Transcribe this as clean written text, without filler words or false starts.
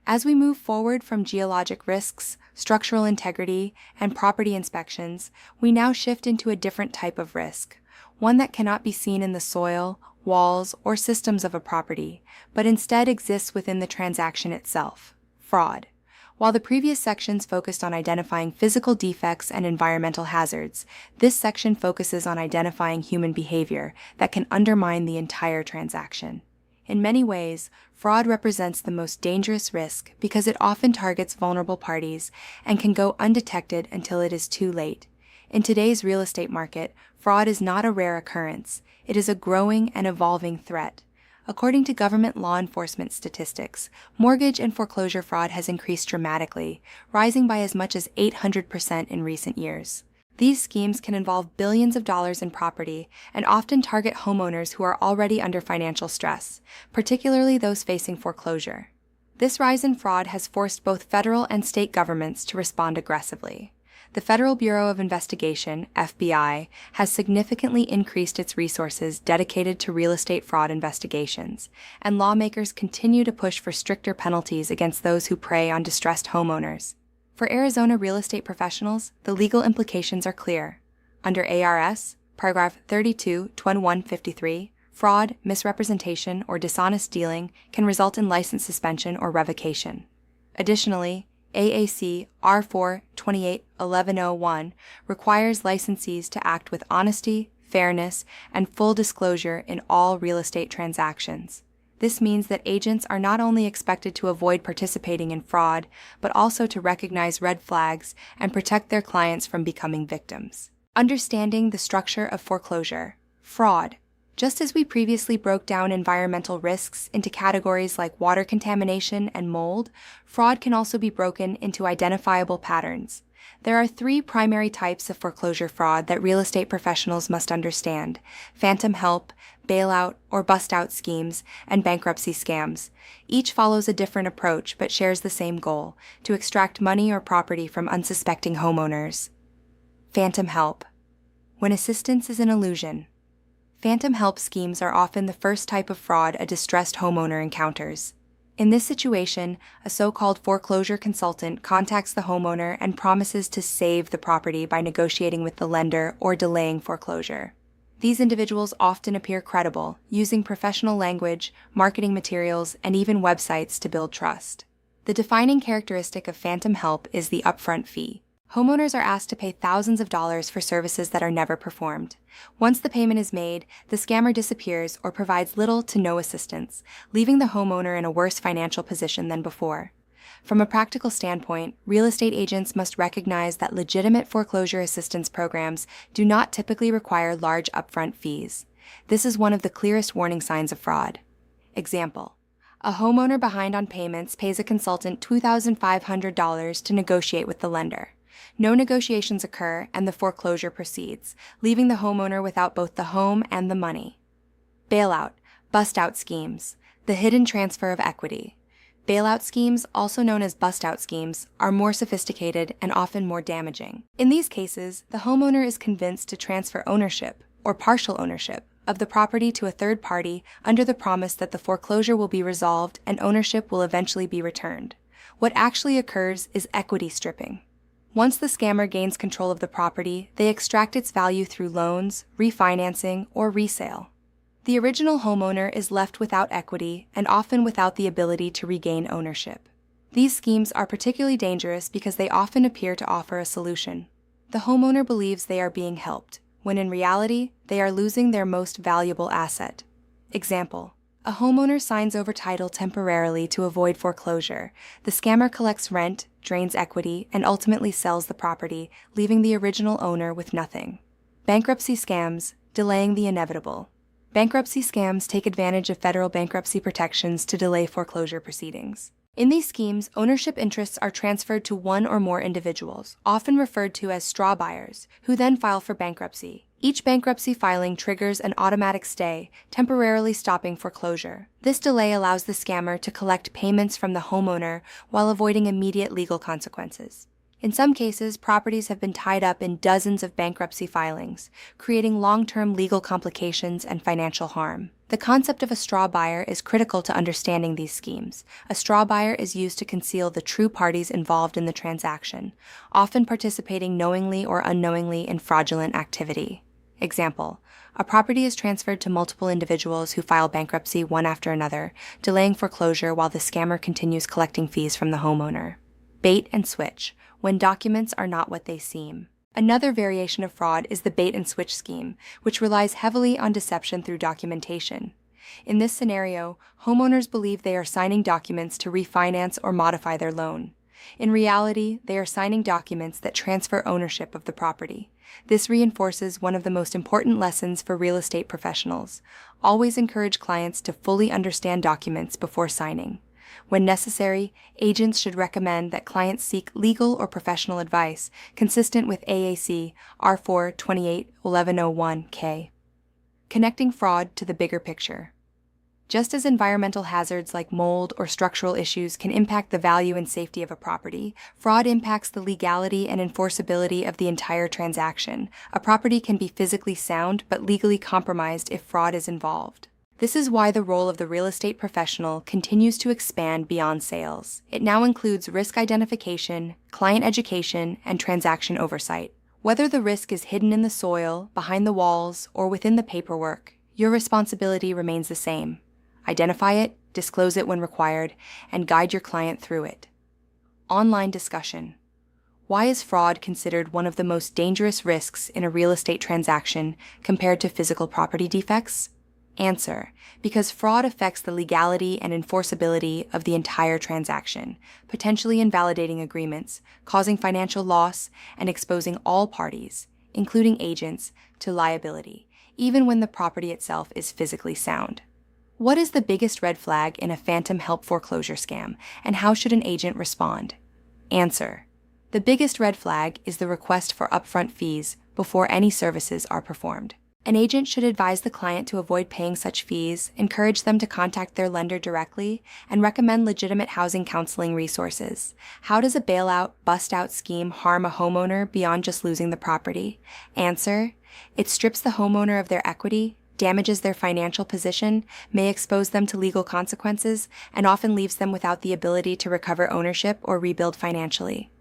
As we move forward from geologic risks, structural integrity, and property inspections, we now shift into a different type of risk, one that cannot be seen in the soil, walls, or systems of a property, but instead exists within the transaction itself: fraud. While the previous sections focused on identifying physical defects and environmental hazards, this section focuses on identifying human behavior that can undermine the entire transaction. In many ways, fraud represents the most dangerous risk because it often targets vulnerable parties and can go undetected until it is too late. In today's real estate market, fraud is not a rare occurrence. It is a growing and evolving threat. According to government law enforcement statistics, mortgage and foreclosure fraud has increased dramatically, rising by as much as 800% in recent years. These schemes can involve billions of dollars in property and often target homeowners who are already under financial stress, particularly those facing foreclosure. This rise in fraud has forced both federal and state governments to respond aggressively. The Federal Bureau of Investigation, FBI, has significantly increased its resources dedicated to real estate fraud investigations, and lawmakers continue to push for stricter penalties against those who prey on distressed homeowners. For Arizona real estate professionals, the legal implications are clear. Under ARS, paragraph 32-2153, fraud, misrepresentation, or dishonest dealing can result in license suspension or revocation. Additionally, AAC R4-28-1101 requires licensees to act with honesty, fairness, and full disclosure in all real estate transactions. This means that agents are not only expected to avoid participating in fraud, but also to recognize red flags and protect their clients from becoming victims. Understanding the structure of foreclosure. Fraud. Just as we previously broke down environmental risks into categories like water contamination and mold, fraud can also be broken into identifiable patterns. There are three primary types of foreclosure fraud that real estate professionals must understand: phantom help, bailout or bust-out schemes, and bankruptcy scams. Each follows a different approach but shares the same goal: to extract money or property from unsuspecting homeowners. Phantom help. When assistance is an illusion. Phantom help schemes are often the first type of fraud a distressed homeowner encounters. In this situation, a so-called foreclosure consultant contacts the homeowner and promises to save the property by negotiating with the lender or delaying foreclosure. These individuals often appear credible, using professional language, marketing materials, and even websites to build trust. The defining characteristic of phantom help is the upfront fee. Homeowners are asked to pay thousands of dollars for services that are never performed. Once the payment is made, the scammer disappears or provides little to no assistance, leaving the homeowner in a worse financial position than before. From a practical standpoint, real estate agents must recognize that legitimate foreclosure assistance programs do not typically require large upfront fees. This is one of the clearest warning signs of fraud. Example: a homeowner behind on payments pays a consultant $2,500 to negotiate with the lender. No negotiations occur and the foreclosure proceeds, leaving the homeowner without both the home and the money. Bailout, bust-out schemes, the hidden transfer of equity. Bailout schemes, also known as bust-out schemes, are more sophisticated and often more damaging. In these cases, the homeowner is convinced to transfer ownership, or partial ownership, of the property to a third party under the promise that the foreclosure will be resolved and ownership will eventually be returned. What actually occurs is equity stripping. Once the scammer gains control of the property, they extract its value through loans, refinancing, or resale. The original homeowner is left without equity and often without the ability to regain ownership. These schemes are particularly dangerous because they often appear to offer a solution. The homeowner believes they are being helped, when in reality, they are losing their most valuable asset. Example: a homeowner signs over title temporarily to avoid foreclosure. The scammer collects rent, drains equity, and ultimately sells the property, leaving the original owner with nothing. Bankruptcy scams, delaying the inevitable. Bankruptcy scams take advantage of federal bankruptcy protections to delay foreclosure proceedings. In these schemes, ownership interests are transferred to one or more individuals, often referred to as straw buyers, who then file for bankruptcy. Each bankruptcy filing triggers an automatic stay, temporarily stopping foreclosure. This delay allows the scammer to collect payments from the homeowner while avoiding immediate legal consequences. In some cases, properties have been tied up in dozens of bankruptcy filings, creating long-term legal complications and financial harm. The concept of a straw buyer is critical to understanding these schemes. A straw buyer is used to conceal the true parties involved in the transaction, often participating knowingly or unknowingly in fraudulent activity. Example: a property is transferred to multiple individuals who file bankruptcy one after another, delaying foreclosure while the scammer continues collecting fees from the homeowner. Bait and switch, when documents are not what they seem. Another variation of fraud is the bait and switch scheme, which relies heavily on deception through documentation. In this scenario, homeowners believe they are signing documents to refinance or modify their loan. In reality, they are signing documents that transfer ownership of the property. This reinforces one of the most important lessons for real estate professionals. Always encourage clients to fully understand documents before signing. When necessary, agents should recommend that clients seek legal or professional advice consistent with AAC R4 28-1101K. Connecting fraud to the bigger picture. Just as environmental hazards like mold or structural issues can impact the value and safety of a property, fraud impacts the legality and enforceability of the entire transaction. A property can be physically sound but legally compromised if fraud is involved. This is why the role of the real estate professional continues to expand beyond sales. It now includes risk identification, client education, and transaction oversight. Whether the risk is hidden in the soil, behind the walls, or within the paperwork, your responsibility remains the same. Identify it, disclose it when required, and guide your client through it. Online discussion. Why is fraud considered one of the most dangerous risks in a real estate transaction compared to physical property defects? Answer: because fraud affects the legality and enforceability of the entire transaction, potentially invalidating agreements, causing financial loss, and exposing all parties, including agents, to liability, even when the property itself is physically sound. What is the biggest red flag in a phantom help foreclosure scam, and how should an agent respond? Answer: the biggest red flag is the request for upfront fees before any services are performed. An agent should advise the client to avoid paying such fees, encourage them to contact their lender directly, and recommend legitimate housing counseling resources. How does a bailout, bust-out scheme harm a homeowner beyond just losing the property? Answer: it strips the homeowner of their equity, damages their financial position, may expose them to legal consequences, and often leaves them without the ability to recover ownership or rebuild financially.